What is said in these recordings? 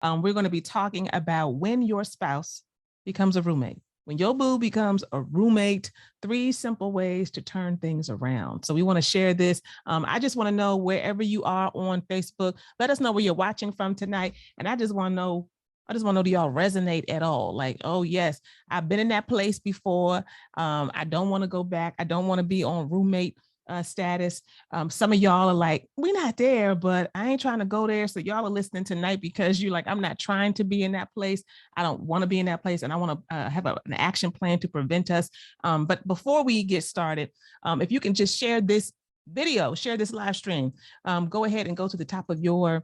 We're going to be talking about when your spouse becomes a roommate. When your boo becomes a roommate, 3 simple ways to turn things around. So we want to share this. I just want to know, wherever you are on Facebook, let us know where you're watching from tonight. And I just want to know, do y'all resonate at all? Like, oh yes, I've been in that place before. I don't want to go back. I don't want to be on roommate status. Some of y'all are like, we're not there, but I ain't trying to go there. So y'all are listening tonight because you're like, I'm not trying to be in that place. I don't want to be in that place. And I want to have an action plan to prevent us. But before we get started, if you can just share this video, share this live stream, go ahead and go to the top of your,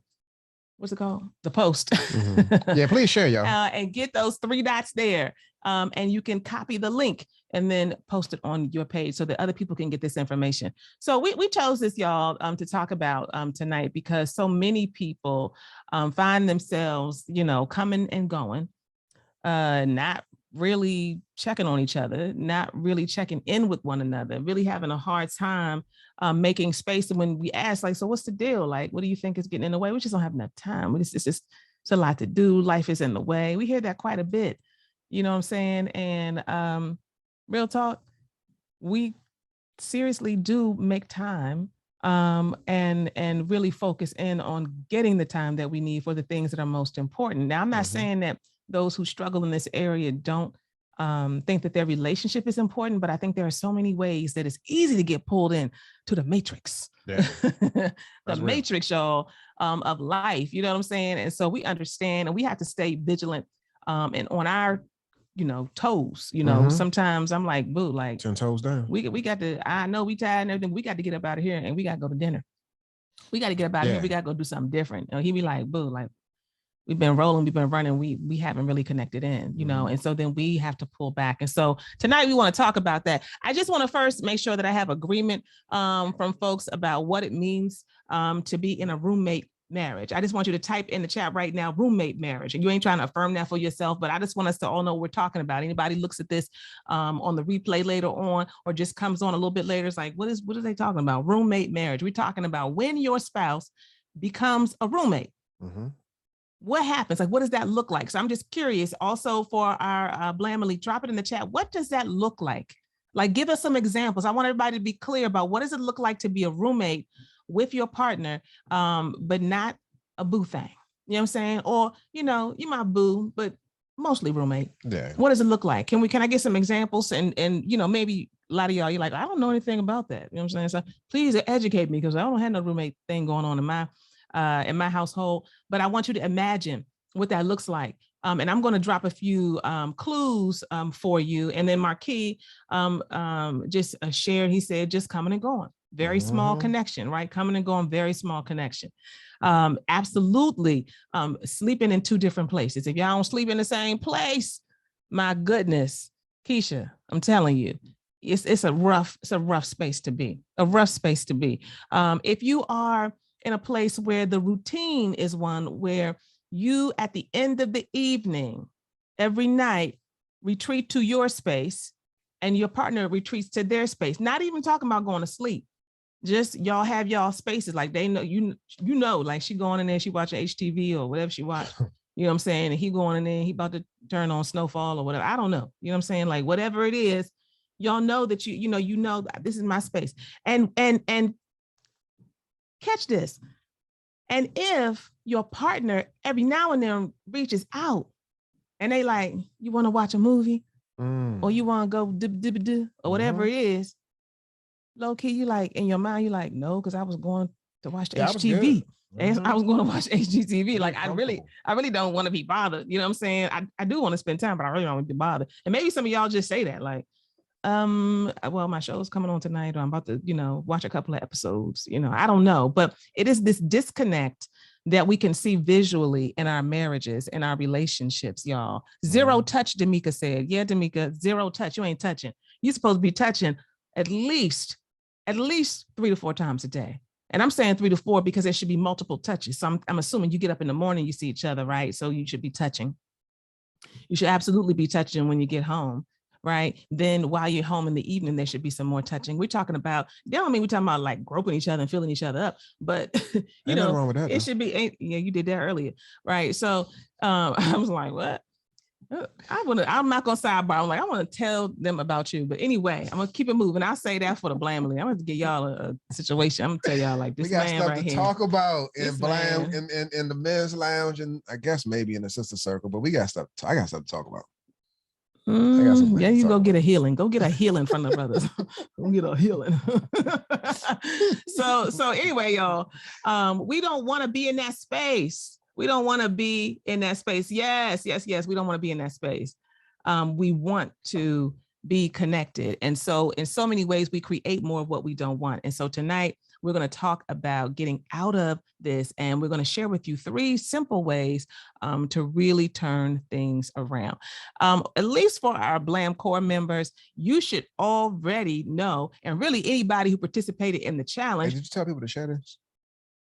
what's it called? The post. Mm-hmm. Yeah, please share, y'all. And get those 3 dots there. And you can copy the link and then post it on your page so that other people can get this information. So we chose this, y'all, to talk about tonight because so many people find themselves, coming and going, not really checking on each other, not really checking in with one another, really having a hard time making space. And when we ask, like, so what's the deal? Like, what do you think is getting in the way? We just don't have enough time. It's a lot to do. Life is in the way. We hear that quite a bit. You know what I'm saying? And real talk, we seriously do make time and really focus in on getting the time that we need for the things that are most important. Now, I'm not saying that those who struggle in this area don't think that their relationship is important, but I think there are so many ways that it's easy to get pulled in to the matrix, the matrix, y'all, of life. You know what I'm saying? And so we understand, and we have to stay vigilant and on our toes. Sometimes I'm like, boo, like 10 toes down. We got to, I know we tired and everything. We got to get up out of here and we got to go to dinner. We got to get up out of here. We got to go do something different. He be like, boo, like we've been rolling, we've been running. We haven't really connected in, and so then we have to pull back. And so tonight we want to talk about that. I just want to first make sure that I have agreement from folks about what it means to be in a roommate marriage. I just want you to type in the chat right now, roommate marriage. And you ain't trying to affirm that for yourself, but I just want us to all know what we're talking about. Anybody looks at this on the replay later on, or just comes on a little bit later, it's like, what are they talking about? Roommate marriage. We're talking about when your spouse becomes a roommate. What happens? Like, what does that look like? So I'm just curious also for our Blamily, drop it in the chat. What does that look like? Like, give us some examples. I want everybody to be clear about what does it look like to be a roommate with your partner, but not a boo thing. You know what I'm saying? Or, you my boo, but mostly roommate. Yeah. What does it look like? Can I get some examples? And maybe a lot of y'all, you're like, I don't know anything about that. You know what I'm saying? So please educate me, because I don't have no roommate thing going on in my household. But I want you to imagine what that looks like. And I'm going to drop a few clues for you. And then Marquis just shared, he said, just coming and going. Very small connection, right? Coming and going, very small connection. Absolutely. Sleeping in 2 different places. If y'all don't sleep in the same place, my goodness, Keisha, I'm telling you, it's a rough space to be. If you are in a place where the routine is one where you, at the end of the evening, every night, retreat to your space and your partner retreats to their space. Not even talking about going to sleep. Just y'all have y'all spaces. Like they know, like she going in there, she watching HTV or whatever she watch. You know what I'm saying? And he going in there, he about to turn on Snowfall or whatever. I don't know. You know what I'm saying? Like whatever it is, y'all know that you know this is my space. And catch this. And if your partner every now and then reaches out and they like, you want to watch a movie or you want to go dib or whatever it is, low key, you like in your mind, you like, no, because I was going to watch the HTV. I was going to watch HGTV. Like I really don't want to be bothered. You know what I'm saying? I do want to spend time, but I really don't want to be bothered. And maybe some of y'all just say that, like, well, my show's coming on tonight, or I'm about to, watch a couple of episodes, I don't know, but it is this disconnect that we can see visually in our marriages and our relationships, y'all. Zero touch, Damika said. Yeah, Damika, zero touch. You ain't touching. You're supposed to be touching at least 3 to 4 times a day. And I'm saying 3 to 4 because there should be multiple touches. So I'm assuming you get up in the morning, you see each other, right? So you should be touching. You should absolutely be touching when you get home. right? Then while you're home in the evening, there should be some more touching. We're talking about, that don't mean we're talking about like groping each other and filling each other up, but you Ain't nothing know, wrong with that, it though. should be, yeah, you did that earlier, right? So I was like, what? I'm not gonna sidebar. I'm like, I want to tell them about you. But anyway, I'm gonna keep it moving. I'll say that for the Blamely. I'm gonna give y'all a situation. I'm gonna tell y'all like this We got man stuff right to here. talk about in This Blam man. in the men's lounge, and I guess maybe in the sister circle, but we got stuff. I got stuff to talk about. Yeah, you go get a healing. Go get a healing from the brothers. Go get a healing. So anyway, y'all, we don't want to be in that space. We don't want to be in that space. Yes. We don't want to be in that space. We want to be connected. And so in so many ways, we create more of what we don't want. And so tonight, we're going to talk about getting out of this, and we're going to share with you 3 simple ways to really turn things around. At least for our Blam Core members, you should already know, and really anybody who participated in the challenge. Hey, did you tell people to share this?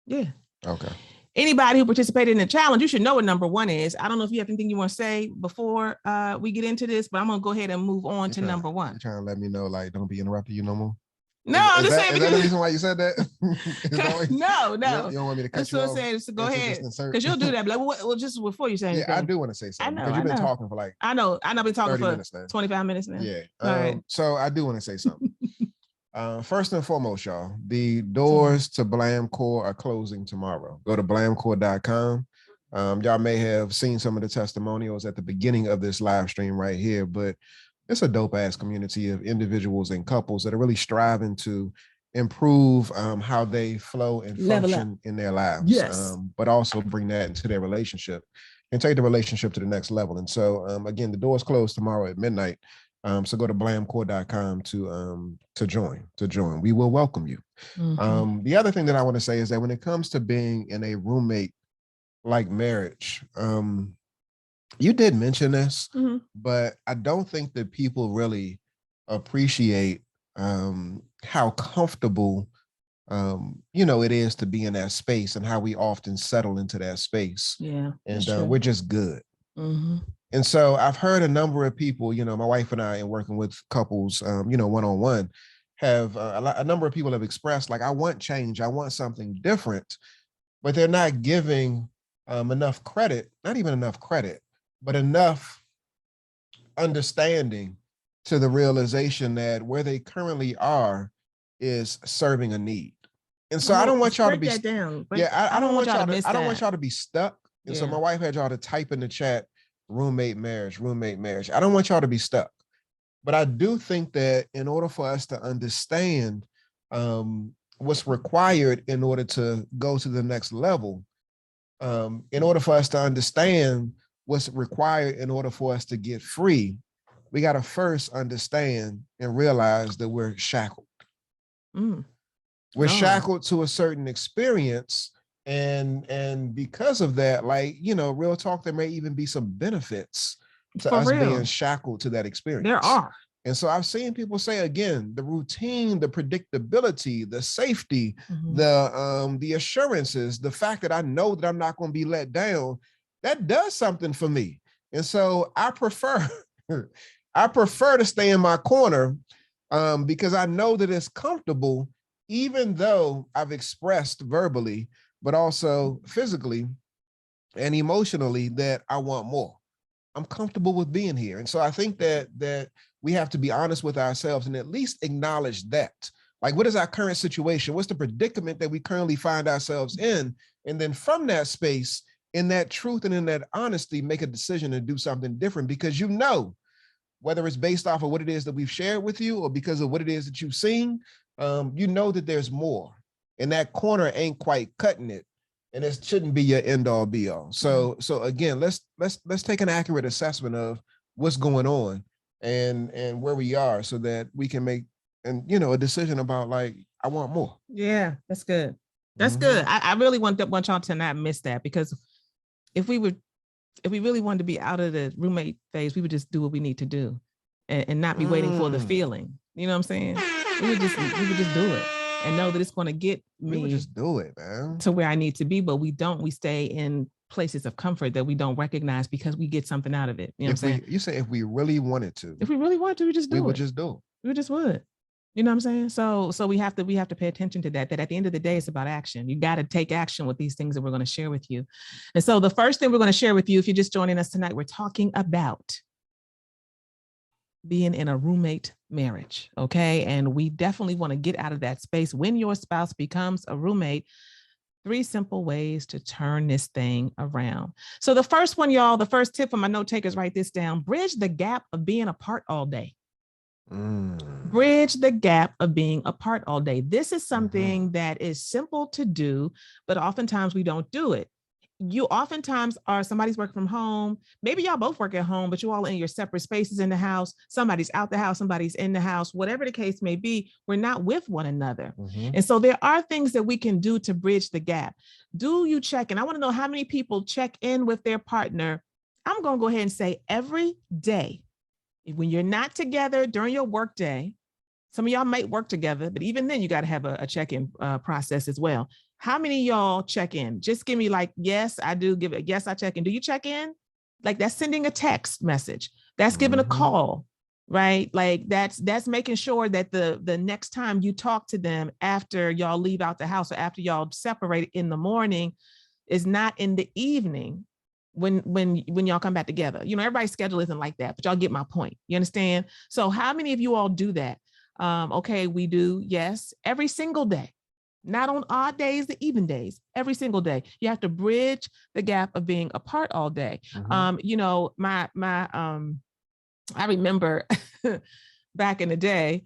Yeah. Okay. Anybody who participated in the challenge, you should know what number 1 is. I don't know if you have anything you want to say before we get into this, but I'm going to go ahead and move on to number 1. You're trying to let me know, like, don't be interrupting you no more? No, I'm just saying. Is that the reason why you said that? No. You don't want me to cut you off? So go ahead, because you'll do that. But like, well, just before you say anything. Yeah, I do want to say something. Because you've been talking for like I know. I've been talking for 25 minutes now. Yeah. Right. So I do want to say something. First and foremost, y'all, the doors to Blam Core are closing tomorrow. Go to blamcore.com. Y'all may have seen some of the testimonials at the beginning of this live stream right here, but it's a dope ass community of individuals and couples that are really striving to improve how they flow and function in their lives. Yes. But also bring that into their relationship and take the relationship to the next level. And so again, the doors close tomorrow at midnight. So go to blamcore.com to join. We will welcome you. Mm-hmm. The other thing that I want to say is that when it comes to being in a roommate like marriage, you did mention this, mm-hmm. but I don't think that people really appreciate how comfortable it is to be in that space and how we often settle into that space. Yeah, and we're just good. Mm-hmm. And so I've heard a number of people, my wife and I, in working with couples, one-on-one, have a number of people have expressed like, I want change, I want something different, but they're not giving enough credit, not even enough credit, but enough understanding to the realization that where they currently are is serving a need. And so I don't want y'all to be down. I don't want y'all to I don't want y'all to be stuck. And so my wife had y'all to type in the chat, roommate marriage. I don't want y'all to be stuck. But I do think that in order for us to understand what's required in order to go to the next level, in order for us to understand what's required in order for us to get free, we got to first understand and realize that we're shackled. We're shackled to a certain experience. And because of that, real talk, there may even be some benefits to us being shackled to that experience. There are. And so I've seen people say, again, the routine, the predictability, the safety, mm-hmm. the assurances, the fact that I know that I'm not going to be let down, that does something for me. And so I prefer to stay in my corner because I know that it's comfortable, even though I've expressed verbally, but also physically and emotionally that I want more. I'm comfortable with being here. And so I think that we have to be honest with ourselves and at least acknowledge that. Like, what is our current situation? What's the predicament that we currently find ourselves in? And then from that space, in that truth and in that honesty, make a decision to do something different, because whether it's based off of what it is that we've shared with you or because of what it is that you've seen, that there's more. And that corner ain't quite cutting it. And it shouldn't be your end all be all. So again, let's take an accurate assessment of what's going on and where we are, so that we can make a decision about, like, I want more. Yeah, that's good. That's mm-hmm. good. I really want y'all to not miss that, because if we really wanted to be out of the roommate phase, we would just do what we need to do and not be waiting for the feeling. You know what I'm saying? We would just do it and know that it's going to get me. We would just do it, man, to where I need to be. But we don't. We stay in places of comfort that we don't recognize because we get something out of it. You know what I'm saying? You say if we really wanted to, if we really want to, we just do we would it. just do it. We just would. You know what I'm saying? So we have to pay attention to that at the end of the day, it's about action. You got to take action with these things that we're going to share with you. And so the first thing we're going to share with you, if you're just joining us tonight, we're talking about being in a roommate marriage. Okay. And we definitely want to get out of that space when your spouse becomes a roommate. 3 simple ways to turn this thing around. So the first one, y'all, the first tip for my note takers, write this down: bridge the gap of being apart all day. Bridge the gap of being apart all day. This is something that is simple to do, but oftentimes we don't do it. You oftentimes are somebody's working from home. Maybe y'all both work at home, but you all in your separate spaces in the house. Somebody's out the house, somebody's in the house, whatever the case may be, we're not with one another. And so there are things that we can do to bridge the gap. Do you check in? I want to know how many people check in with their partner. I'm going to go ahead and say every day. When you're not together during your work day, some of y'all might work together, but even then you got to have a check-in process as well. How many of y'all check in? Just give me like, yes, I do. Give it. Yes, I check in. Do you check in? Like that's sending a text message. That's giving a call, right? Like that's making sure that the next time you talk to them after y'all leave out the house or after y'all separate in the morning is not in the evening when y'all come back together. You know, everybody's schedule isn't like that, but y'all get my point. You understand? So how many of you all do that? Okay, we do. Yes, every single day. Not on odd days, the even days, every single day. You have to bridge the gap of being apart all day. You know, I remember back in the day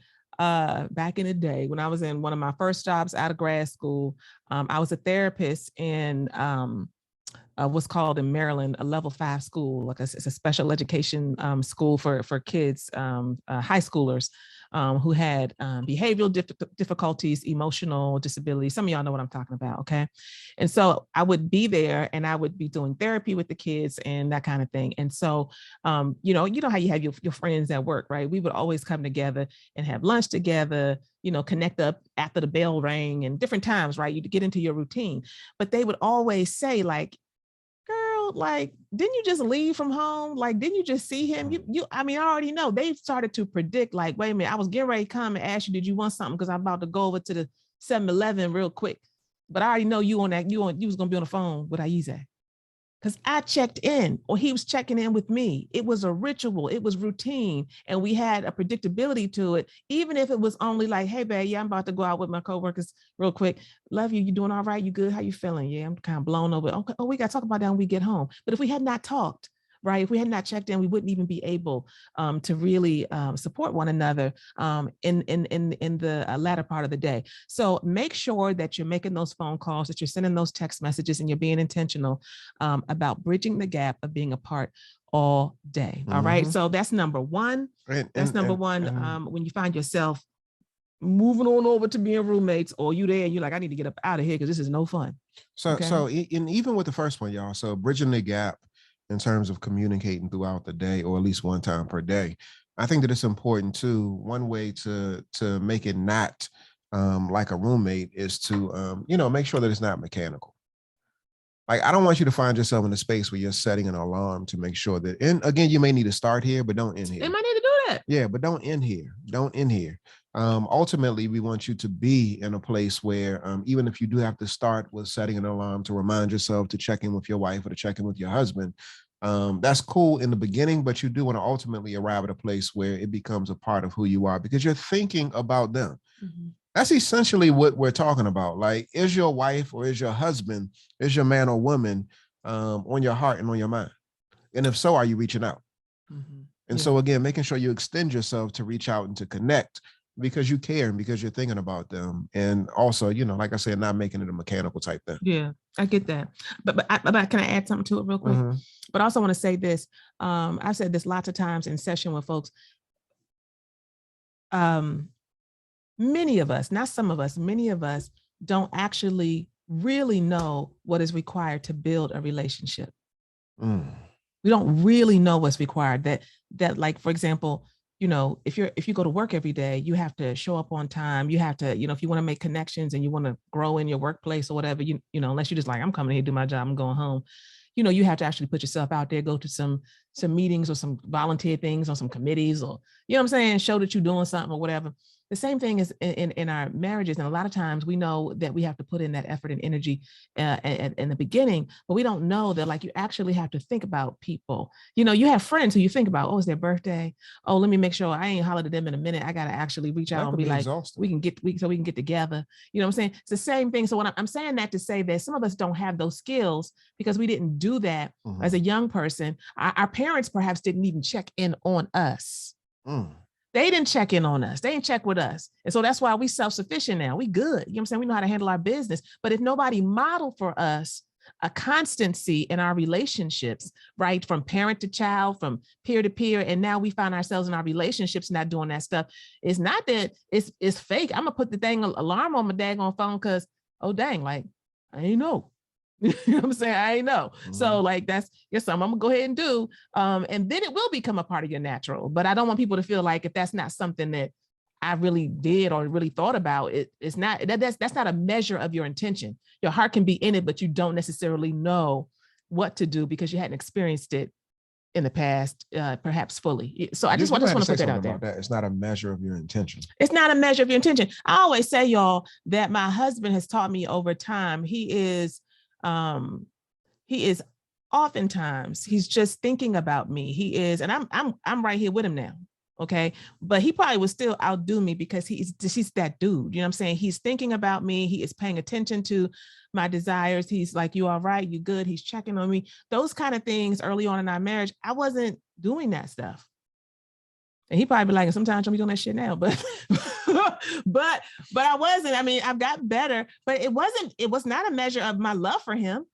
when I was in one of my first jobs out of grad school, I was a therapist in what's called in Maryland, a level 5 school, like it's a special education school for kids, high schoolers who had behavioral difficulties, emotional disabilities. Some of y'all know what I'm talking about, okay? And so I would be there and I would be doing therapy with the kids and that kind of thing. And so, you know how you have your friends at work, right? We would always come together and have lunch together, you know, connect up after the bell rang and different times, right? You get into your routine. But they would always say like, girl, like, didn't you just leave from home? Like, didn't you just see him? I mean, I already know. They started to predict, like, wait a minute, I was getting ready to come and ask you, did you want something? Because I'm about to go over to the 7-Eleven real quick. But I already know you was gonna be on the phone with Aiza. Because I checked in, or he was checking in with me. It was a ritual, it was routine, and we had a predictability to it, even if it was only like, hey, babe, yeah, I'm about to go out with my coworkers real quick. Love you. You doing all right? You good? How you feeling? Yeah, I'm kind of blown over. Okay. Oh, we got to talk about that when we get home. But if we had not talked, right, if we had not checked in, we wouldn't even be able to really support one another in the latter part of the day. So make sure that you're making those phone calls, that you're sending those text messages, and you're being intentional about bridging the gap of being apart all day. All right. So that's number one. That's number one. When you find yourself moving on over to being roommates, or you there and you're like, I need to get up out of here because this is no fun. So even with the first one, y'all, so bridging the gap in terms of communicating throughout the day, or at least one time per day, I think that it's important too. One way to make it not like a roommate is to make sure that it's not mechanical. Like, I don't want you to find yourself in a space where you're setting an alarm to make sure that, and again, you may need to start here, but don't end here. They might need to do that. Yeah, but don't end here. Don't end here. Ultimately, we want you to be in a place where even if you do have to start with setting an alarm to remind yourself to check in with your wife or to check in with your husband, that's cool in the beginning, but you do want to ultimately arrive at a place where it becomes a part of who you are because you're thinking about them. That's essentially what we're talking about. Like, is your wife or is your husband, is your man or woman on your heart and on your mind? And if so, are you reaching out? And so again, making sure you extend yourself to reach out and to connect because you care and because you're thinking about them. And also, like I said, not making it a mechanical type thing. Yeah, I get that. But can I add something to it real quick? But I also want to say this. I've said this lots of times in session with folks. Many of us, not some of us, many of us don't actually really know what is required to build a relationship. We don't really know what's required. That like, for example, if you go to work every day, you have to show up on time. You have to, if you want to make connections and you want to grow in your workplace or whatever, unless you're just like, I'm coming here to do my job, I'm going home. you have to actually put yourself out there, go to some meetings or some volunteer things on some committees, or, you know what I'm saying, show that you're doing something or whatever. The same thing is in our marriages. And a lot of times we know that we have to put in that effort and energy in the beginning, but we don't know that, like, you actually have to think about people. You have friends who you think about, oh, it's their birthday. Oh, let me make sure I ain't hollered at them in a minute. I got to actually reach out and be like, we can get together. You know what I'm saying? It's the same thing. So when I'm saying that to say that some of us don't have those skills because we didn't do that as a young person. Our parents perhaps didn't even check in on us. They didn't check in on us. They didn't check with us. And so that's why we self-sufficient now. We good. You know what I'm saying? We know how to handle our business. But if nobody modeled for us a constancy in our relationships, right? From parent to child, from peer to peer. And now we find ourselves in our relationships not doing that stuff. It's not that it's fake. I'm gonna put the dang alarm on my daggone phone because, oh dang, like, I ain't know. You know what I'm saying? I ain't know. So like, that's something I'm gonna go ahead and do. And then it will become a part of your natural. But I don't want people to feel like if that's not something that I really did or really thought about, it's not, that's not a measure of your intention. Your heart can be in it, but you don't necessarily know what to do because you hadn't experienced it in the past, perhaps fully. So I just want to put that out there. It's not a measure of your intention. It's not a measure of your intention. I always say, y'all, that my husband has taught me over time. He is oftentimes, he's just thinking about me. He is, and I'm right here with him now. Okay. But he probably would still outdo me because he's that dude. You know what I'm saying? He's thinking about me. He is paying attention to my desires. He's like, you all right? You good? He's checking on me. Those kind of things early on in our marriage, I wasn't doing that stuff. And he probably be like, sometimes I'm doing that shit now, but but I wasn't. I mean, I've gotten better, but it was not a measure of my love for him.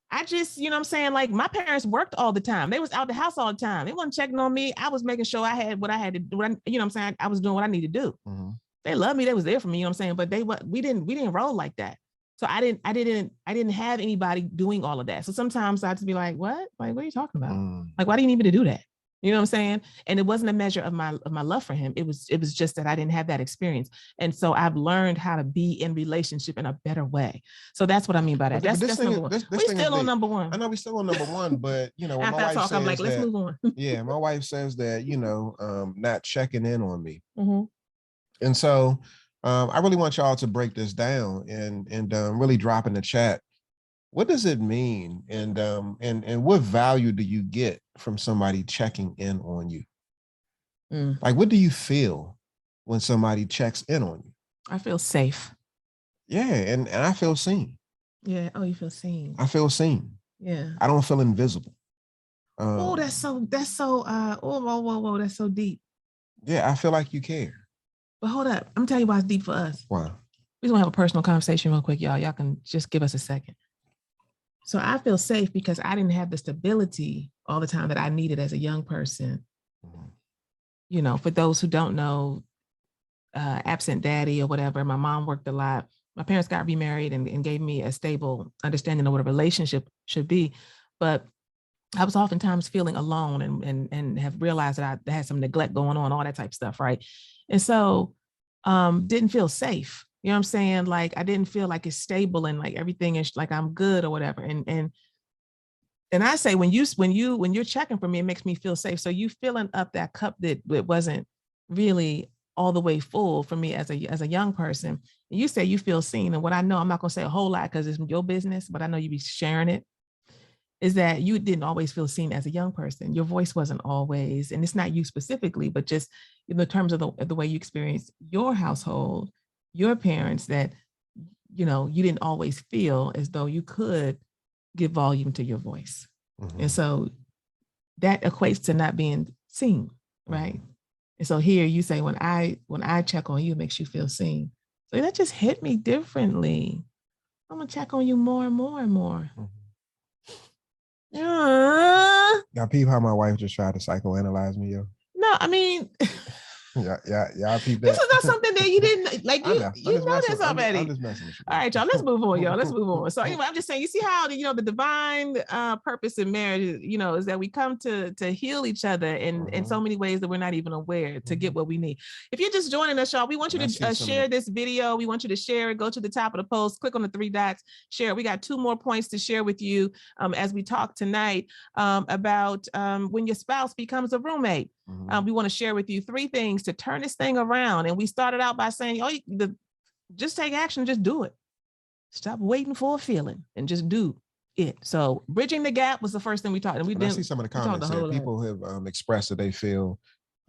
I just, you know what I'm saying? Like, my parents worked all the time. They was out the house all the time. They wasn't checking on me. I was making sure I had what I had to do. You know what I'm saying? I was doing what I needed to do. They loved me. They was there for me. You know what I'm saying? But we didn't roll like that. So I didn't have anybody doing all of that. So sometimes I'd just be like, what? Like, what are you talking about? Like, why do you need me to do that? You know what I'm saying? And it wasn't a measure of my love for him. It was just that I didn't have that experience. And so I've learned how to be in relationship in a better way. So that's what I mean by that. That's number one. We still on number one. I know we still on number one, but when my wife says I'm like, let's move on. Yeah, my wife says that, not checking in on me. And so I really want y'all to break this down and really drop in the chat. What does it mean? And what value do you get from somebody checking in on you? Like, what do you feel when somebody checks in on you? I feel safe. Yeah. And I feel seen. Yeah. Oh, you feel seen. I feel seen. Yeah. I don't feel invisible. That's so that's so deep. Yeah. I feel like you care. But hold up. I'm telling you why it's deep for us. Why? We're gonna have a personal conversation real quick, y'all. Y'all can just give us a second. So I feel safe because I didn't have the stability all the time that I needed as a young person. For those who don't know, absent daddy or whatever, my mom worked a lot. My parents got remarried and gave me a stable understanding of what a relationship should be. But I was oftentimes feeling alone and have realized that I had some neglect going on, all that type of stuff, right? And so didn't feel safe. You know what I'm saying? Like, I didn't feel like it's stable and like everything is like I'm good or whatever. And I say, when you're checking for me, it makes me feel safe. So you filling up that cup that wasn't really all the way full for me as a young person. And you say you feel seen. And what I know, I'm not gonna say a whole lot because it's your business, but I know you be sharing it, is that you didn't always feel seen as a young person. Your voice wasn't always, and it's not you specifically, but just in the terms of the way you experienced your household, your parents, that, you didn't always feel as though you could give volume to your voice. And so that equates to not being seen, right? And so here you say, when I check on you, it makes you feel seen. So that just hit me differently. I'm gonna check on you more and more and more. Now, peep how my wife just tried to psychoanalyze me, yo. No, I mean, Yeah, peep This that. is not something that you didn't like. I You know. you know this already. I'm just messing with you. All right, y'all. Let's move on, y'all. Let's move on. So anyway, I'm just saying. You see how the divine purpose in marriage, is that we come to heal each other in so many ways that we're not even aware to get what we need. If you're just joining us, y'all, we want you to share this video. We want you to share it. Go to the top of the post, click on the 3 dots, share. We got 2 more points to share with you as we talk tonight about when your spouse becomes a roommate. We want to share with you 3 things to turn this thing around. And we started out by saying, just take action, just do it. Stop waiting for a feeling and just do it. So bridging the gap was the first thing we talked. And I see some of the comments there. People have expressed that they feel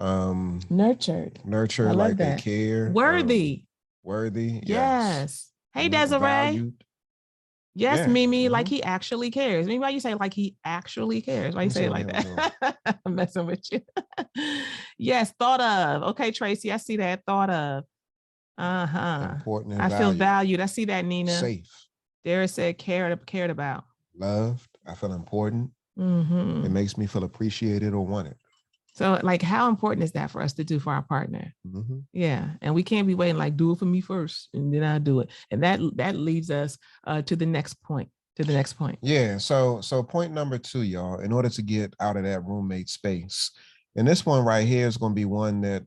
nurtured, like they care. Worthy. Yes. Hey, Desiree. Valued. Yes, yeah. Mimi, like he actually cares. Mimi, why you say like he actually cares? Why you say it like that? I'm messing with you. Yes, thought of. Okay, Tracy, I see that. Thought of. Important and I feel valued. I see that, Nina. Safe. Dara said cared about. Loved. I feel important. It makes me feel appreciated or wanted. So like, how important is that for us to do for our partner? Yeah. And we can't be waiting like, do it for me first and then I'll do it. And that leads us to the next point. Yeah. So point number 2, y'all, in order to get out of that roommate space. And this one right here is going to be one that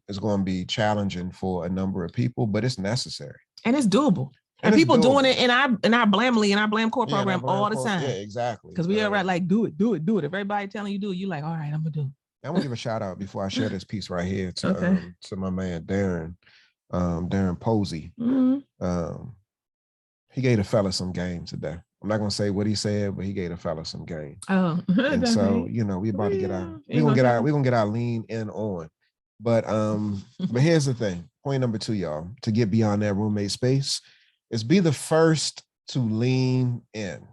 is going to be challenging for a number of people, but it's necessary. And it's doable. And people doing it in our Blamly, in our Blam Core program all the time. Yeah, exactly. Because we are right, like, do it. If everybody telling you do it, you like, all right, I'm going to do it. I'm gonna give a shout out before I share this piece right here to my man Darren Posey. He gave a fella some game today. I'm not gonna say what he said, but he gave a fella some game. And so we about to get our we're gonna get our lean in on. But here's the thing. Point number 2, y'all, to get beyond that roommate space is be the first to lean in.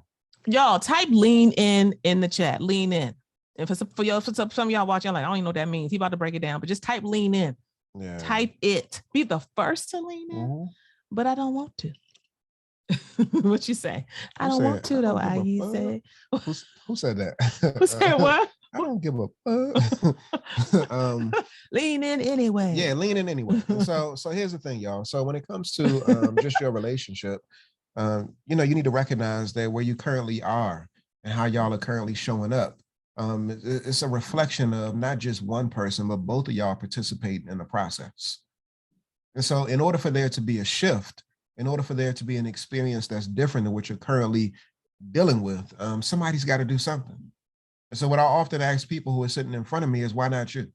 Y'all type lean in the chat. Lean in. And for some of y'all watching, like, I don't even know what that means. He about to break it down, but just type lean in. Yeah. Type it. Be the first to lean in, but I don't want to. What you say? I don't want to though. I say. Who said that? Who said what? I don't give a lean in anyway. Yeah, lean in anyway. So here's the thing, y'all. So when it comes to just your relationship, you need to recognize that where you currently are and how y'all are currently showing up. It's a reflection of not just one person, but both of y'all participating in the process. And so in order for there to be a shift, in order for there to be an experience that's different than what you're currently dealing with, somebody's got to do something. And so what I often ask people who are sitting in front of me is, why not you?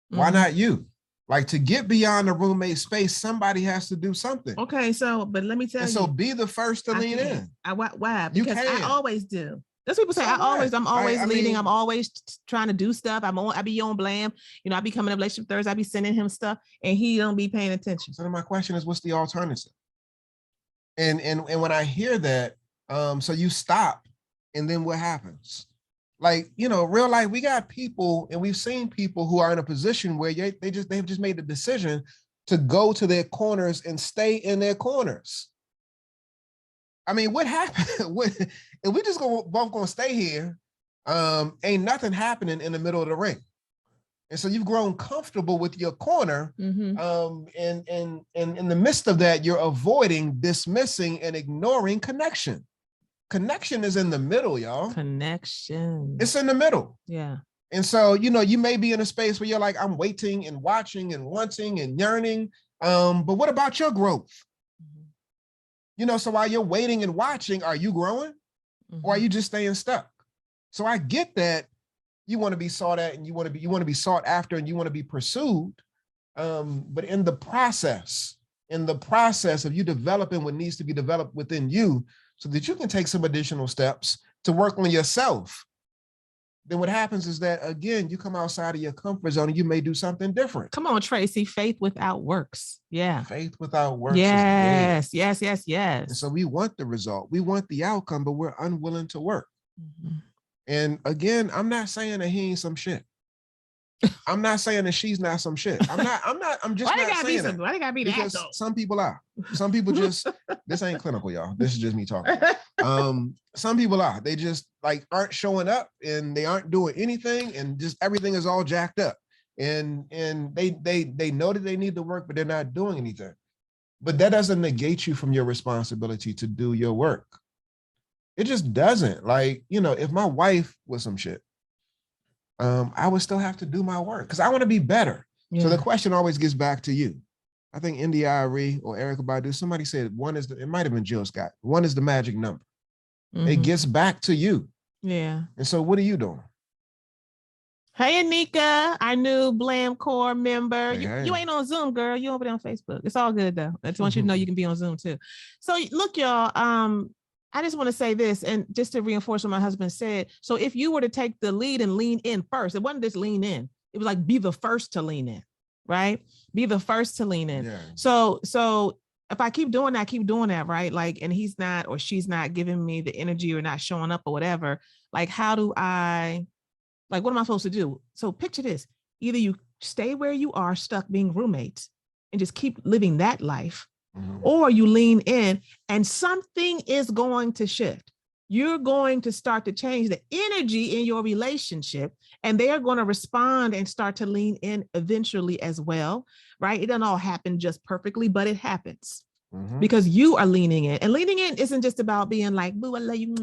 Why not you? Like, to get beyond the roommate space, somebody has to do something. Okay, but let me tell you. So be the first to lean in. Why? Because I always do. That's what people say. I'm always leading. I'm always trying to do stuff. I be on Blam. I be coming to Relationship Thursday. I be sending him stuff and he don't be paying attention. So then my question is, what's the alternative? And when I hear that, so you stop and then what happens? Like, real life, we got people and we've seen people who are in a position where they've just made the decision to go to their corners and stay in their corners. I mean, what happened? If we just both gonna stay here, ain't nothing happening in the middle of the ring. And so you've grown comfortable with your corner. And in the midst of that, you're avoiding, dismissing, and ignoring connection. Connection is in the middle, y'all. Connection. It's in the middle. Yeah. And so, you may be in a space where you're like, I'm waiting and watching and wanting and yearning. But what about your growth? So while you're waiting and watching, are you growing? Or are you just staying stuck? So I get that you want to be sought at and you want to be sought after and you want to be pursued. But in the process of you developing what needs to be developed within you so that you can take some additional steps to work on yourself, then what happens is that, again, you come outside of your comfort zone and you may do something different. Come on, Tracy, faith without works. Yeah. Faith without works. Yes. And so we want the result. We want the outcome, but we're unwilling to work. And again, I'm not saying that he ain't some shit. I'm not saying that she's not some shit. I'm just why not saying that. Why they gotta be that? Because some people are. Some people just, this ain't clinical, y'all. This is just me talking. Some people are. They just like aren't showing up and they aren't doing anything and just everything is all jacked up. and they know that they need to work, but they're not doing anything. But that doesn't negate you from your responsibility to do your work. It just doesn't. Like, you know, if my wife was some shit, I would still have to do my work because I want to be better. So the question always gets back to you. I think India Arie or Erykah Badu, somebody said one is it might have been Jill Scott. One is the magic number. It gets back to you. Yeah. And so what are you doing? Hey, Anika, our new Blam Core member. Hey. You ain't on Zoom, girl. You over there on Facebook. It's all good though. I just want you to know you can be on Zoom too. So look, y'all, I just want to say this, and just to reinforce what my husband said. So if you were to take the lead and lean in first, it wasn't just lean in. It was like, be the first to lean in, right? Be the first to lean in. Yeah. So if I keep doing that, right? Like, and he's not, or she's not giving me the energy or not showing up or whatever, like, how do I, like, what am I supposed to do? So picture this, either you stay where you are stuck being roommates and just keep living that life, or you lean in and something is going to shift. You're going to start to change the energy in your relationship, and they are going to respond and start to lean in eventually as well, right? It doesn't all happen just perfectly, but it happens because you are leaning in. And leaning in isn't just about being like, boo, I love you.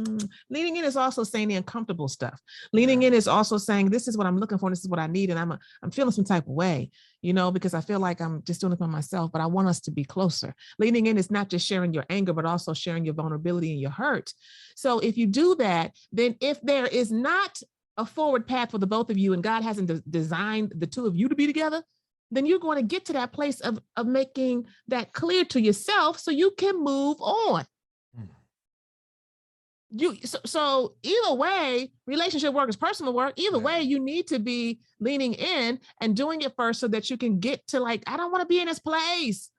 Leaning in is also saying the uncomfortable stuff. Leaning in is also saying, this is what I'm looking for, this is what I need, and I'm feeling some type of way, you know, because I feel like I'm just doing it by myself, but I want us to be closer. Leaning in is not just sharing your anger, but also sharing your vulnerability and your hurt. So if you do that, then if there is not a forward path for the both of you, and God hasn't designed the two of you to be together, then you're going to get to that place of making that clear to yourself so you can move on. So either way, relationship work is personal work. Either way, you need to be leaning in and doing it first so that you can get to, like, I don't want to be in this place.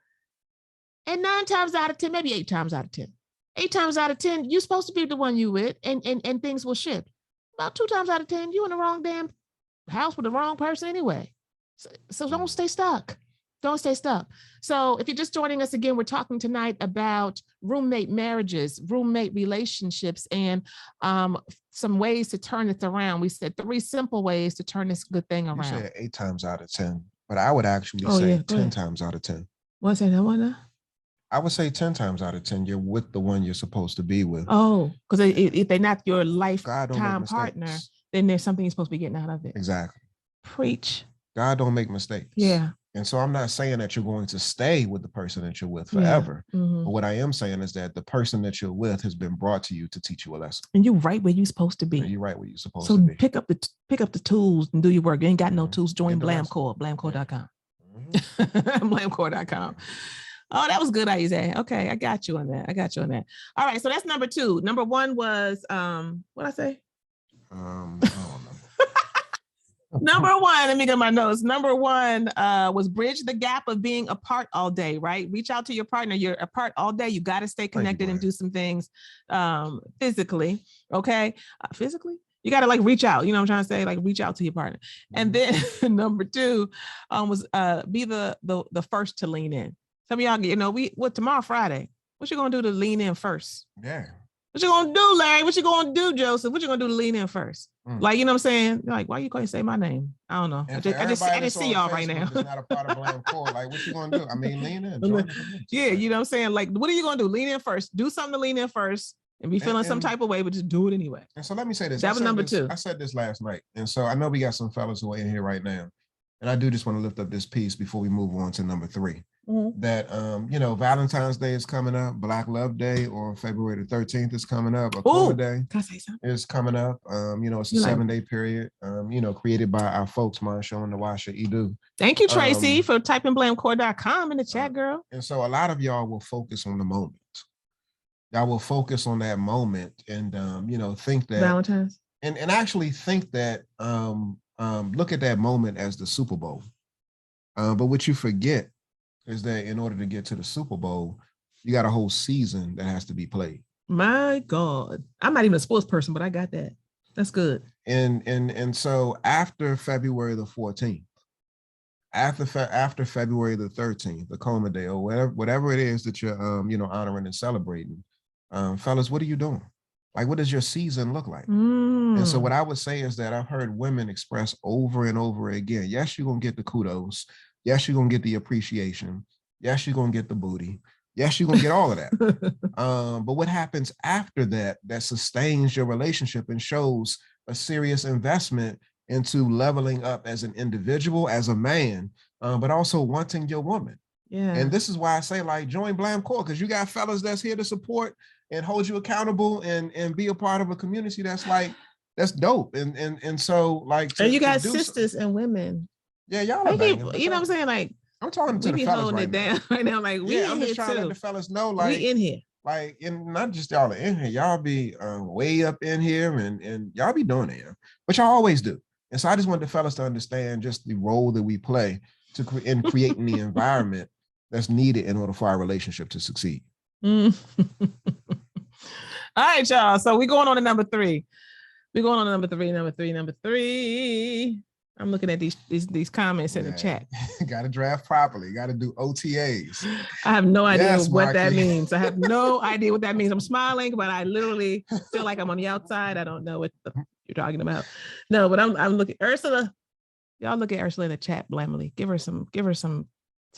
And 9 times out of 10, maybe 8 times out of 10, 8 times out of 10, you're supposed to be the one you with, and things will shift. About 2 times out of 10, you in the wrong damn house with the wrong person anyway. So don't stay stuck. Don't stay stuck. So if you're just joining us again, we're talking tonight about roommate marriages, roommate relationships, and some ways to turn this around. We said 3 simple ways to turn this good thing around. You said 8 times out of 10, but I would actually say 10 times out of 10. What's that one? I would say 10 times out of 10, you're with the one you're supposed to be with. Oh, because if they're not your lifetime partner, then there's something you're supposed to be getting out of it. Exactly. Preach. God don't make mistakes. Yeah. And so I'm not saying that you're going to stay with the person that you're with forever. Yeah. But what I am saying is that the person that you're with has been brought to you to teach you a lesson. And you're right where you're supposed to be. And you're right where you're supposed to be. So pick up the tools and do your work. You ain't got no tools. Join Blamcore, blamcore.com. Blamcore.com. Oh, that was good, Isaiah. Okay, I got you on that. All right, so that's number 2. Number 1 was what I say? I don't know. Number 1, let me get my notes. Number 1 was bridge the gap of being apart all day, right? Reach out to your partner. You're apart all day. You got to stay connected and do some things physically, okay? Physically? You got to, like, reach out. You know what I'm trying to say? Like, reach out to your partner. And then number 2 was be the first to lean in. Some of y'all, you know, tomorrow, Friday, what you going to do to lean in first? Yeah. What you gonna do, Larry? What you gonna do, Joseph? What you gonna do to lean in first? Like, you know what I'm saying? Like, why you can't say my name? I don't know. I just see y'all right now. It's not a part of Blamcore. Like, what you gonna do? I mean, lean in. Yeah, you know what I'm saying? Like, what are you gonna do? Lean in first. Do something to lean in first and be feeling some type of way, but just do it anyway. And so let me say this. That was number 2. I said this last night. And so I know we got some fellas who are in here right now. And I do just want to lift up this piece before we move on to number 3. That you know, Valentine's Day is coming up, Black Love Day on February the 13th is coming up, Akuma Day is coming up. You know, it's a 7-day period, you know, created by our folks, Marsha and Nawasha Edu. Thank you, Tracy, for typing blamcore.com in the chat, girl. And so a lot of y'all will focus on the moment. Y'all will focus on that moment and you know, think that Valentine's and actually think that look at that moment as the Super Bowl. But what you forget is that in order to get to the Super Bowl, you got a whole season that has to be played. My God. I'm not even a sports person, but I got that. That's good. And so after February the 14th, after February the 13th, the Akuma Day, or whatever it is that you're you know, honoring and celebrating, fellas, what are you doing? Like, what does your season look like? And so Mm. what I would say is that I've heard women express over and over again, yes, you're going to get the kudos. Yes, you're going to get the appreciation. Yes, you're going to get the booty. Yes, you're going to get all of that. But what happens after that, that sustains your relationship and shows a serious investment into leveling up as an individual, as a man, but also wanting your woman. Yeah. And this is why I say, like, join Blam Core, because you got fellas that's here to support and hold you accountable and be a part of a community that's like, that's dope. And so, like, and you got sisters and women. Yeah, y'all are banging. You know what I'm saying? Like, I'm talking to the fellas right now. Right now. Like, we I'm just trying to let the fellas know, like, we in here. Like, and not just y'all are in here, y'all be way up in here and y'all be doing it, but y'all always do. And so I just want the fellas to understand just the role that we play in creating the environment that's needed in order for our relationship to succeed. All right, y'all. So we're going on to number 3. We're going on to number three. I'm looking at these comments in the chat. Got to draft properly. Got to do OTAs. I have no idea what that means. I have no idea what that means. I'm smiling, but I literally feel like I'm on the outside. I don't know what you're talking about. No, but I'm looking. Ursula, y'all look at Ursula in the chat, Blamily. Give her some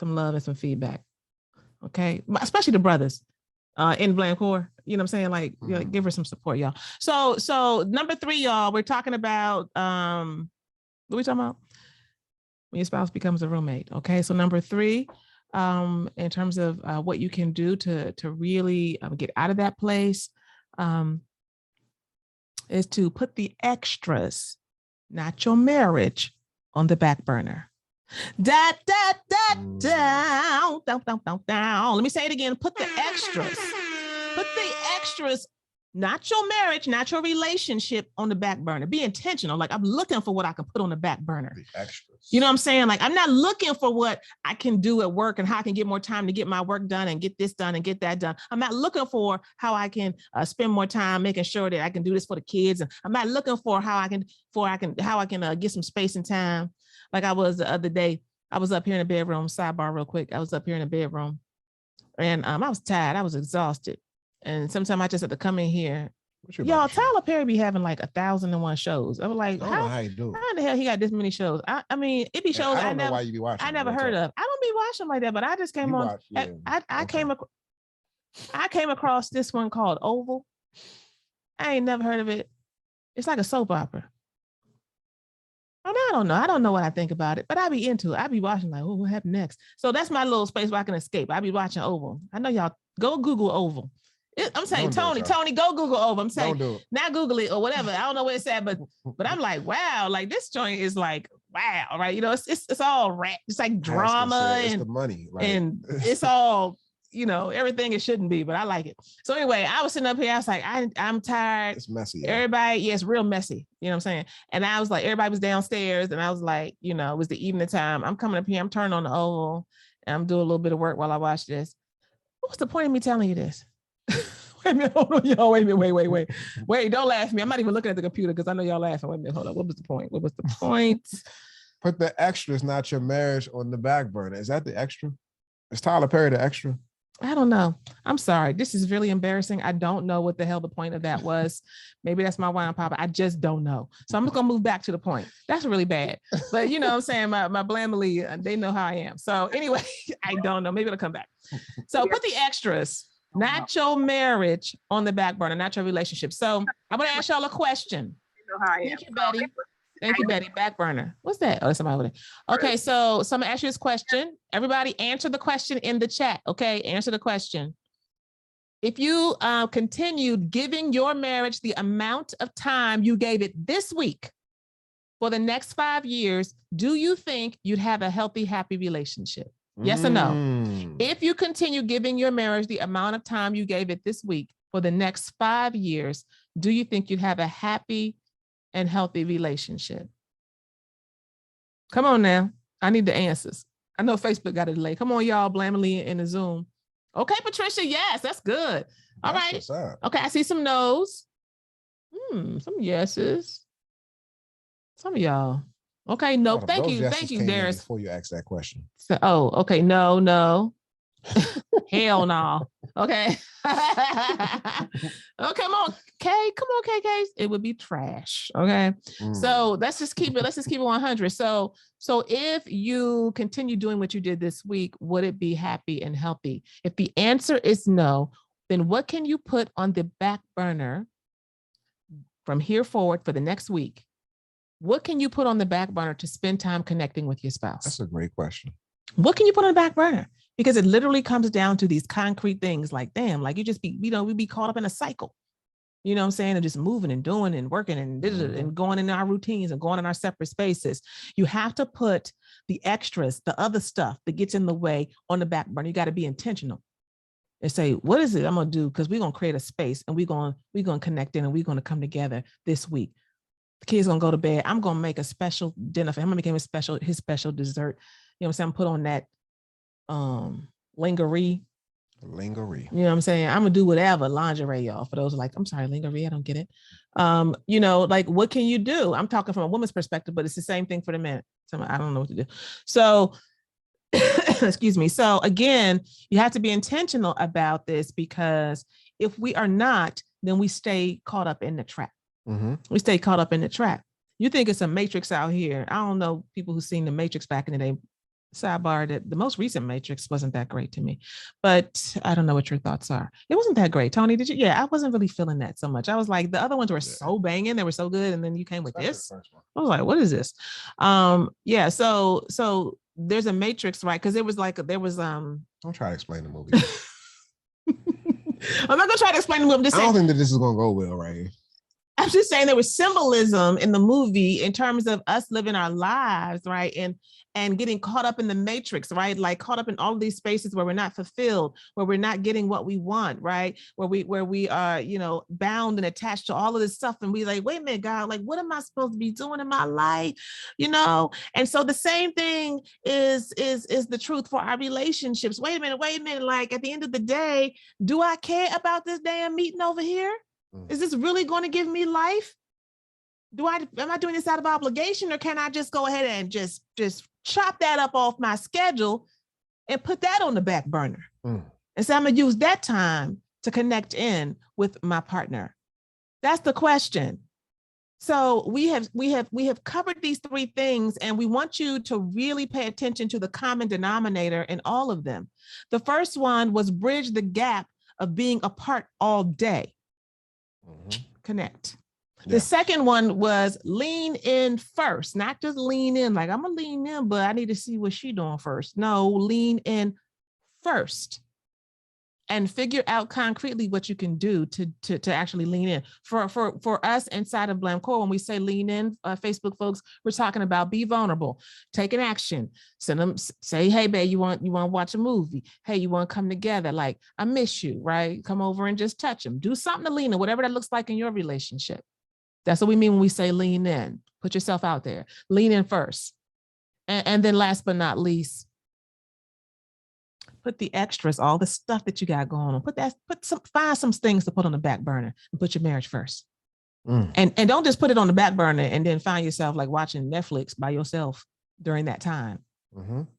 love and some feedback. Okay, especially the brothers in Blam Core. You know what I'm saying? Like, you know, give her some support, y'all. So number 3, y'all, we're talking about what are we talking about? When your spouse becomes a roommate. Okay, so number 3, in terms of what you can do to really get out of that place, is to put the extras, not your marriage, on the back burner. Down. Let me say it again. Put the extras. Not your marriage, not your relationship, on the back burner. Be intentional. Like, I'm looking for what I can put on the back burner. The extras. You know what I'm saying? Like, I'm not looking for what I can do at work and how I can get more time to get my work done and get this done and get that done. I'm not looking for how I can spend more time making sure that I can do this for the kids. And I'm not looking for how I can get some space and time. Like I was the other day, I was up here in the bedroom. Sidebar real quick. I was up here in the bedroom, and I was tired. I was exhausted. And sometimes I just have to come in here. Y'all, Tyler Perry be having like 1,001 shows. I was like, how the hell he got this many shows? I mean, it be shows I never, why you be watching. I never heard of. I don't be watching like that, but I just came on. I came across this one called Oval. I ain't never heard of it. It's like a soap opera. And I don't know. I don't know what I think about it, but I be into it. I be watching like, oh, what happened next? So that's my little space where I can escape. I be watching Oval. I know y'all go Google Oval. I'm saying, Tony, go Google Oval. I'm saying, not Google it or whatever. I don't know what it's at, but I'm like, wow, like this joint is like, wow, right? You know, it's all rap. It's like drama and the money, right? And it's all, you know, everything it shouldn't be, but I like it. So anyway, I was sitting up here. I was like, I'm tired. It's messy. Yeah. Everybody, it's real messy. You know what I'm saying? And I was like, everybody was downstairs, and I was like, you know, it was the evening time. I'm coming up here. I'm turning on the Oval, and I'm doing a little bit of work while I watch this. What's the point of me telling you this? Wait a minute, hold on, y'all. Wait a minute, wait, don't laugh at me. I'm not even looking at the computer because I know y'all laughing. Wait a minute, hold on. What was the point? Put the extras, not your marriage, on the back burner. Is that the extra? Is Tyler Perry the extra? I don't know. I'm sorry. This is really embarrassing. I don't know what the hell the point of that was. Maybe that's my wine papa. I just don't know. So I'm just gonna move back to the point. That's really bad. But you know what I'm saying? My Blamily, they know how I am. So anyway, I don't know. Maybe it'll come back. So put the extras, not your marriage, on the back burner, not your relationship. So I'm gonna ask y'all a question. You know how I am. Thank you, Betty. Thank you, Betty. Back burner. What's that? Oh, that's somebody over there. Okay, so I'm gonna ask you this question. Everybody answer the question in the chat. Okay, answer the question. If you continued giving your marriage the amount of time you gave it this week for the next 5 years, do you think you'd have a healthy, happy relationship? Yes or no? If you continue giving your marriage the amount of time you gave it this week for the next 5 years, do you think you'd have a happy and healthy relationship? Come on now. I need the answers. I know Facebook got a delay. Come on, y'all. Blamily in the Zoom. Okay, Patricia. Yes, that's good. All right. Okay, I see some no's. Some yeses. Some of y'all. Okay, no. Thank you. Thank you, Darius. Before you ask that question. So, okay. No. Hell no. Okay. Oh, come on. K, come on, KK, it would be trash. Okay. So let's just keep it 100. So if you continue doing what you did this week, would it be happy and healthy? If the answer is no, then what can you put on the back burner from here forward for the next week? What can you put on the back burner to spend time connecting with your spouse? That's a great question. What can you put on the back burner? Because it literally comes down to these concrete things like, damn, like you just be, we be caught up in a cycle. You know what I'm saying? And just moving and doing and working and going in our routines and going in our separate spaces. You have to put the extras, the other stuff that gets in the way on the back burner. You got to be intentional and say, what is it I'm going to do? Because we're going to create a space and we're going to connect in and we're going to come together this week. The kids going to go to bed. I'm going to make a special dinner for him. I'm going to make him his special dessert. You know what I'm saying? I'm put on that lingerie. You know what I'm saying? I'm gonna do whatever, lingerie, y'all. For those like, I'm sorry, lingerie, I don't get it. Like what can you do? I'm talking from a woman's perspective, but it's the same thing for the men. So I don't know what to do. So excuse me. So again, you have to be intentional about this, because if we are not, then we stay caught up in the trap. We stay caught up in the trap. You think it's a matrix out here. I don't know people who've seen the Matrix back in the day. Sidebar, that the most recent Matrix wasn't that great to me, but I don't know what your thoughts are. It wasn't that great. Tony, did you? Yeah, I wasn't really feeling that so much. I was like, the other ones were so banging, they were so good, and then you came with this. I was like, what is this? Yeah. So there's a Matrix, right? Because there was. Don't try to explain the movie. I'm not gonna try to explain the movie. I don't think that this is gonna go well right here. I'm just saying there was symbolism in the movie in terms of us living our lives, right? And getting caught up in the matrix, right? Like caught up in all of these spaces where we're not fulfilled, where we're not getting what we want, right? Where we are, bound and attached to all of this stuff. And we like, wait a minute, God, like, what am I supposed to be doing in my life? And so the same thing is the truth for our relationships. Wait a minute. Like at the end of the day, do I care about this damn meeting over here? Is this really going to give me life? Am I doing this out of obligation, or can I just go ahead and just chop that up off my schedule and put that on the back burner? And so I'm going to use that time to connect in with my partner. That's the question. So we have covered these three things, and we want you to really pay attention to the common denominator in all of them. The first one was bridge the gap of being apart all day. Connect. The second one was lean in first, not just lean in like I'm gonna lean in, but I need to see what she's doing first. No, lean in first and figure out concretely what you can do to actually lean in. For us inside of Blamcore, when we say lean in, Facebook folks, we're talking about be vulnerable, take an action, send them, say, hey, babe, you want to watch a movie? Hey, you want to come together? Like, I miss you, right? Come over and just touch them. Do something to lean in, whatever that looks like in your relationship. That's what we mean when we say lean in. Put yourself out there. Lean in first. And then last but not least, put the extras, all the stuff that you got going on. Find some things to put on the back burner and put your marriage first. And don't just put it on the back burner and then find yourself like watching Netflix by yourself during that time.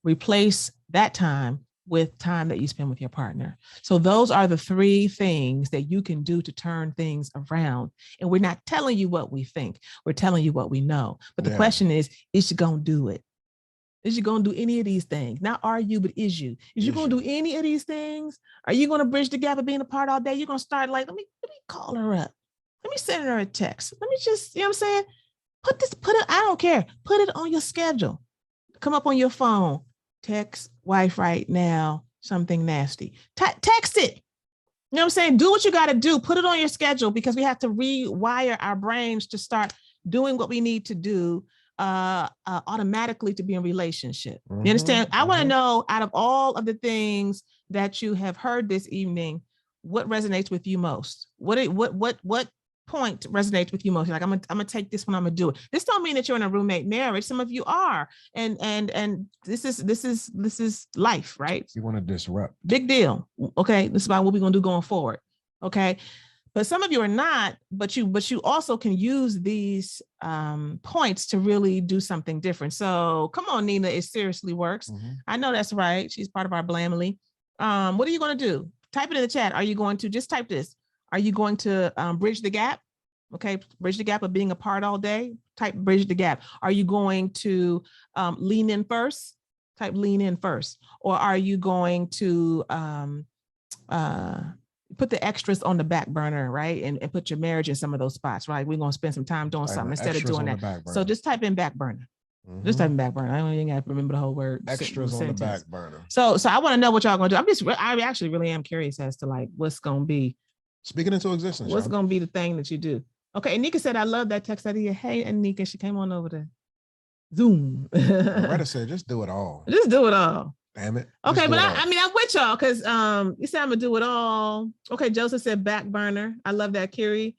Replace that time with time that you spend with your partner. So those are the three things that you can do to turn things around. And we're not telling you what we think. We're telling you what we know. But the question is you going to do it? Is you going to do any of these things? Not are you, but is you? Is you going to do any of these things? Are you going to bridge the gap of being apart all day? You're going to start like, let me call her up. Let me send her a text. Let me just, you know what I'm saying? I don't care. Put it on your schedule. Come up on your phone. Text wife right now, something nasty. Text it. You know what I'm saying? Do what you got to do. Put it on your schedule, because we have to rewire our brains to start doing what we need to do automatically to be in relationship. You understand? I want to know, out of all of the things that you have heard this evening, what resonates with you most? What point resonates with you most? Like, I'm gonna take this one, I'm gonna do it. This don't mean that you're in a roommate marriage. Some of you are, and this is life, right? You want to disrupt. Big deal. Okay, this is about what we're gonna do going forward. Okay. But some of you are not, but you also can use these points to really do something different. So come on, Nina, it seriously works. I know that's right. She's part of our Blamily. What are you going to do? Type it in the chat. Are you going to just type this? Are you going to bridge the gap? Okay, bridge the gap of being apart all day. Type bridge the gap. Are you going to lean in first? Type lean in first. Or are you going to put the extras on the back burner, right? And put your marriage in some of those spots, right? We're gonna spend some time doing something instead of doing that. So just type in back burner. Just type in back burner. I don't even have to remember the whole word. Extras on the back burner. So I want to know what y'all gonna do. I actually really am curious as to like what's gonna be. Speaking into existence. What's gonna be the thing that you do? Okay, Anika said, I love that text idea. Hey, Anika, she came on over to Zoom. Loretta said, just do it all. Just do it all. Damn it. Okay, but I mean, I'm with y'all because you said I'm gonna do it all. Okay, Joseph said back burner. I love that, Carrie.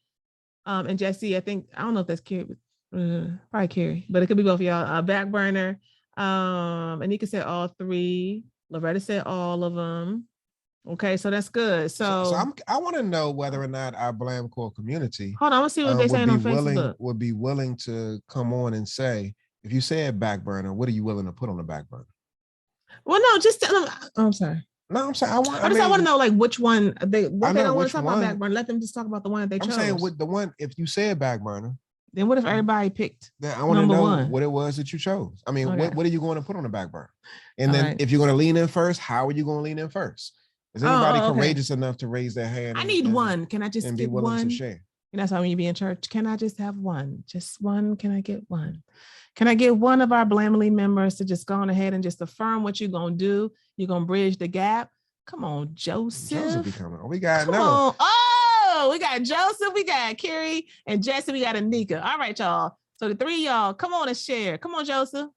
And Jesse, I don't know if that's Carrie, probably Carrie, but it could be both of y'all. Back burner. Anika said all three. Loretta said all of them. Okay, so that's good. So I want to know whether or not our Blam Core community. Hold on, let's see what they're saying on Facebook. Would be willing to come on and say, if you said back burner, what are you willing to put on the back burner? Well, no, just tell them. I'm sorry. No, I'm sorry. I want to know like which one they don't want to talk about back burner. Let them just talk about the one that they chose. I'm saying with the one, if you said back burner, then what if everybody picked? Then I want to know what it was that you chose. I mean, what are you going to put on the back burner? And then if you're going to lean in first, how are you going to lean in first? Is anybody courageous enough to raise their hand? I need one. Can I just get one? To share? And that's how when you be in church. Can I just have one? Just one? Can I get one? Can I get one of our Blamely members to just go on ahead and just affirm what you're going to do? You're going to bridge the gap. Come on, Joseph. Joseph be coming. We got we got Joseph, we got Carrie, and Jesse, we got Anika. All right, y'all. So the three of y'all, come on and share. Come on, Joseph.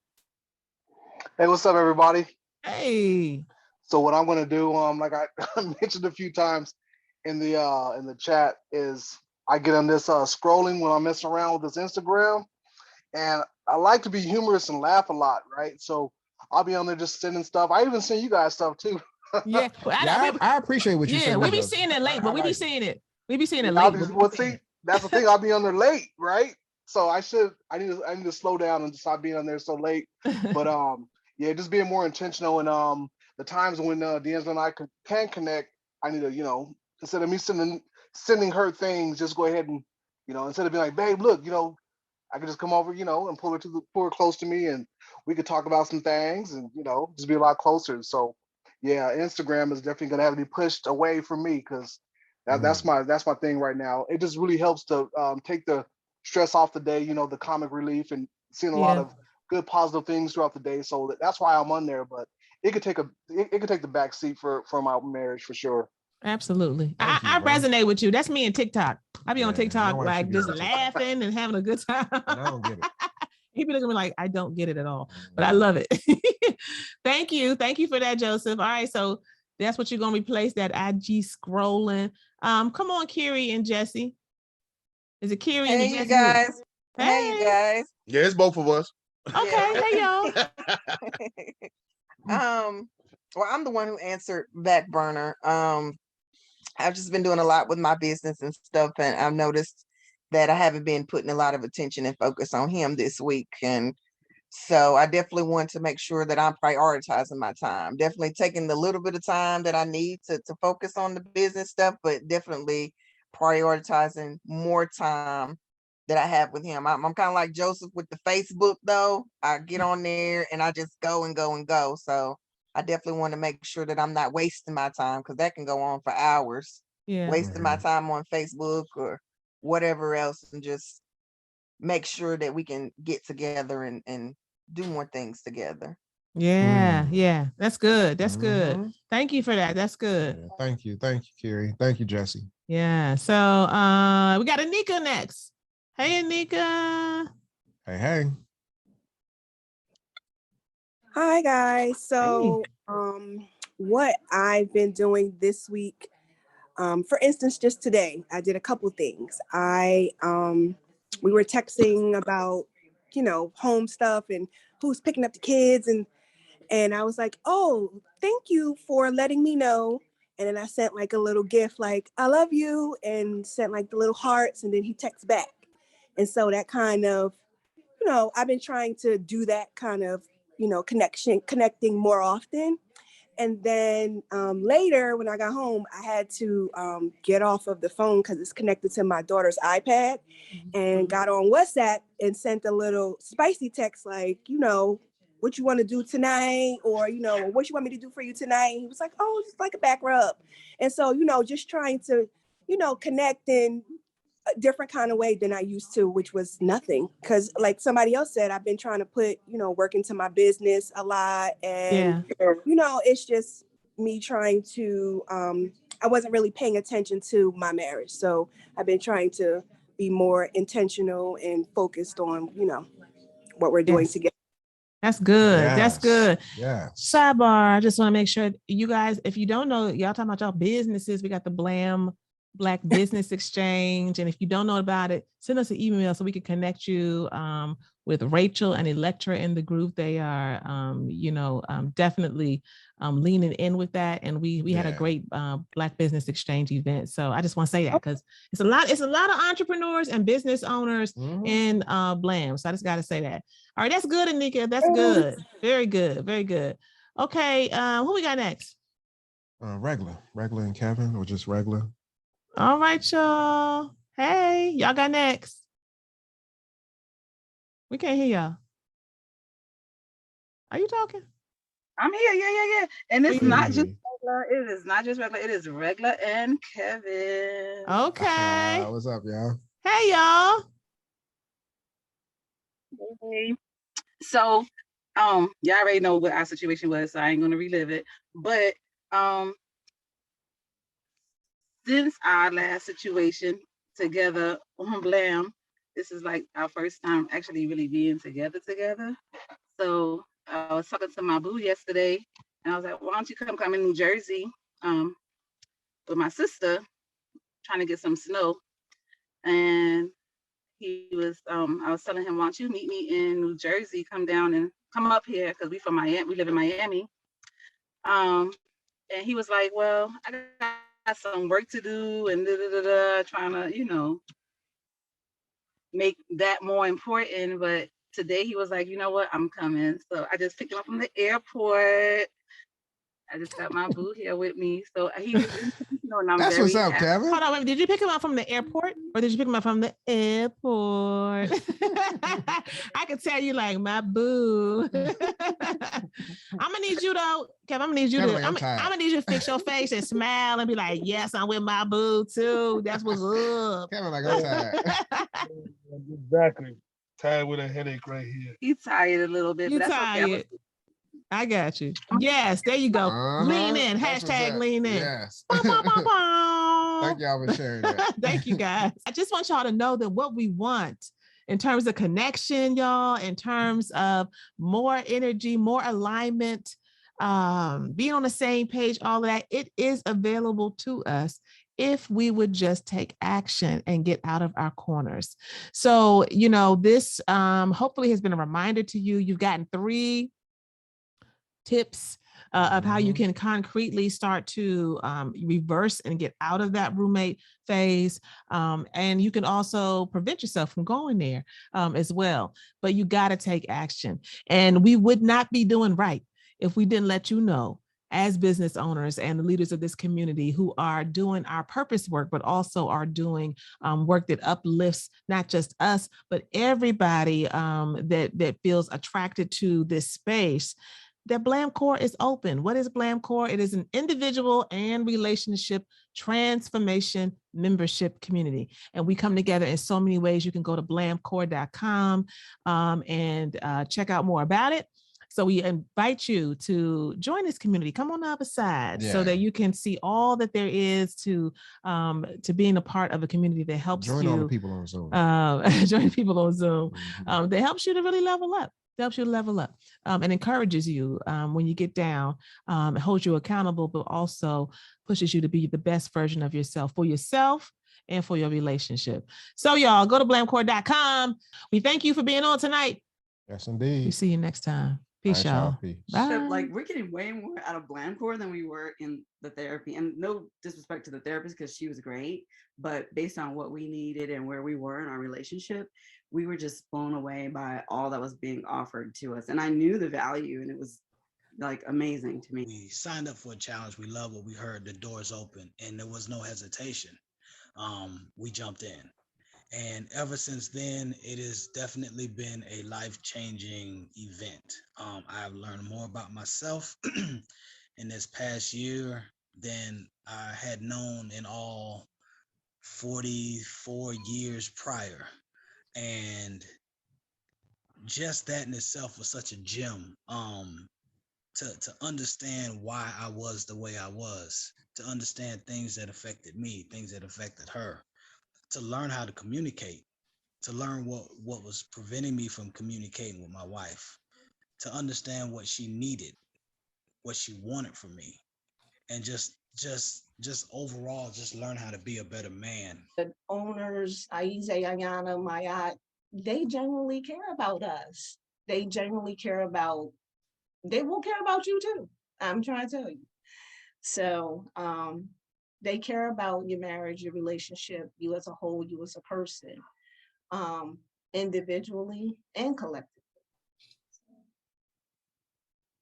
Hey, what's up, everybody? Hey. So what I'm gonna do, like I mentioned a few times in the chat, is I get on this scrolling when I'm messing around with this Instagram, and I like to be humorous and laugh a lot, right? So I'll be on there just sending stuff. I even send you guys stuff too. Yeah, I appreciate what you said. Yeah, we be seeing it late, but we be seeing it. We be seeing it late. See, that's the thing. I'll be on there late, right? So I need to slow down and stop being on there so late. But yeah, just being more intentional and the times when D'Angelo and I can connect, I need to, instead of me sending her things, just go ahead and, instead of being like, babe, look, I could just come over, and pull her close to me, and we could talk about some things, and just be a lot closer. So yeah, Instagram is definitely gonna have to be pushed away from me because that's my thing right now. It just really helps to take the stress off the day, the comic relief, and seeing a lot of good positive things throughout the day. So that's why I'm on there, but it could take the back seat for my marriage for sure. Absolutely. I resonate with you. That's me in TikTok. I be on TikTok like just laughing and having a good time. I don't get it. People look at me like, I don't get it at all, but I love it. Thank you. Thank you for that, Joseph. All right. So that's what you're going to replace that IG scrolling. Come on, Carrie and Jesse. Is it Carrie and Jesse? You guys. Hey, you guys. Yeah, it's both of us. Okay. Hey, y'all. Well, I'm the one who answered back burner. I've just been doing a lot with my business and stuff, and I've noticed that I haven't been putting a lot of attention and focus on him this week. And so I definitely want to make sure that I'm prioritizing my time, definitely taking the little bit of time that I need to focus on the business stuff, but definitely prioritizing more time that I have with him. I'm kind of like Joseph with the Facebook though. I get on there and I just go and go and go. So I definitely want to make sure that I'm not wasting my time, because that can go on for hours. Yeah. Wasting my time on Facebook or whatever else, and just make sure that we can get together and do more things together. Yeah. That's good. That's good. Thank you for that. That's good. Yeah, thank you, Carrie. Thank you, Jesse. Yeah. So we got Anika next. Hey, Anika. Hey. Hi guys. So what I've been doing this week, for instance, just today, I did a couple things. We were texting about, home stuff and who's picking up the kids, and I was like, oh, thank you for letting me know. And then I sent like a little gift, like, I love you, and sent like the little hearts, and then he texts back. And so that kind of, I've been trying to do that kind of, connecting more often. And then later when I got home, I had to get off of the phone because it's connected to my daughter's iPad, and got on WhatsApp and sent a little spicy text like, what you want to do tonight, or, what you want me to do for you tonight. And he was like, oh, just like a back rub. And so, just trying to, connect in a different kind of way than I used to, which was nothing. Because like somebody else said, I've been trying to put, work into my business a lot. And, it's just me trying to, I wasn't really paying attention to my marriage. So I've been trying to be more intentional and focused on, what we're doing together. That's good. That's good. Yeah. Sidebar, I just want to make sure you guys, if you don't know, y'all talking about y'all businesses, we got the Blam Black Business Exchange. And if you don't know about it, send us an email so we can connect you with Rachel and Electra in the group. They are, definitely leaning in with that. And we had a great Black Business Exchange event. So I just want to say that because it's a lot of entrepreneurs and business owners in Blam. So I just got to say that. All right, that's good, Anika. That's good. Very good. Very good. Okay, who we got next? Regular and Kevin, or just regular? All right, y'all. Hey, y'all got next. We can't hear y'all. Are you talking? I'm here. Yeah. And it's not just regular. It is not just regular. It is regular and Kevin. Okay. What's up, y'all? Hey, y'all. Hey. So, y'all already know what our situation was, so I ain't gonna relive it. But since our last situation together on Blam, this is like our first time actually really being together. So I was talking to my boo yesterday, and I was like, why don't you come in New Jersey with my sister, trying to get some snow. And he was, I was telling him, why don't you meet me in New Jersey, come up here, because we from Miami, we live in Miami. And he was like, well, I got some work to do and trying to, make that more important. But today he was like, you know what, I'm coming. So I just picked him up from the airport. I just got my boo here with me. So he was, and I'm That's very what's up, happy. Kevin. Hold on, wait, did you pick him up from the airport or did you pick him up from the airport? I could tell you like my boo. I'm gonna need you though, Kevin. I'm gonna need you to fix your face and smile and be like, yes, I'm with my boo too. That's what's up. Kevin, like I'm tired. Exactly. Tired with a headache right here. He's tired a little bit, You but that's tired. okay. I got you. Yes, there you go. Lean in. Hashtag lean in. Yes. Bow, bow, bow, bow. Thank y'all for sharing that. Thank you, guys. I just want y'all to know that what we want in terms of connection, y'all, in terms of more energy, more alignment, being on the same page, all of that, it is available to us if we would just take action and get out of our corners. So, this hopefully has been a reminder to you. You've gotten 3 tips of how you can concretely start to reverse and get out of that roommate phase. And you can also prevent yourself from going there as well. But you got to take action. And we would not be doing right if we didn't let you know, as business owners and the leaders of this community who are doing our purpose work, but also are doing work that uplifts not just us, but everybody that feels attracted to this space, that Blam Core is open. What is Blam Core? It is an individual and relationship transformation membership community. And we come together in so many ways. You can go to blamcore.com and check out more about it. So we invite you to join this community. Come on the other side so that you can see all that there is to being a part of a community that helps Join you. all the people on Zoom. Join people on Zoom. That helps you to really level up. And encourages you when you get down, holds you accountable, but also pushes you to be the best version of yourself for yourself and for your relationship. So y'all go to blamcore.com. We thank you for being on tonight. Yes, indeed. We see you next time. Peace, y'all. Peace. Bye. Like we're getting way more out of Blamcore than we were in the therapy. And no disrespect to the therapist because she was great, but based on what we needed and where we were in our relationship, we were just blown away by all that was being offered to us. And I knew the value, and it was like amazing to me. We signed up for a challenge. We love what we heard. The doors open, and there was no hesitation. We jumped in, and ever since then, it has definitely been a life-changing event. I've learned more about myself in this past year than I had known in all 44 years prior, and just that in itself was such a gem. To understand why I was the way I was, to understand things that affected me, things that affected her, to learn how to communicate, to learn what was preventing me from communicating with my wife, to understand what she needed, what she wanted from me, and just overall just learn how to be a better man. The owners, Aize, Ayana, Mayat, they genuinely care about us. They genuinely care about, they will care about you too. I'm trying to tell you. So they care about your marriage, your relationship, you as a whole, you as a person, individually and collectively.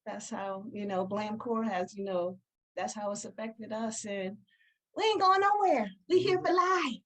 That's how, Blam Corps has, that's how it's affected us. And we ain't going nowhere. We here for life.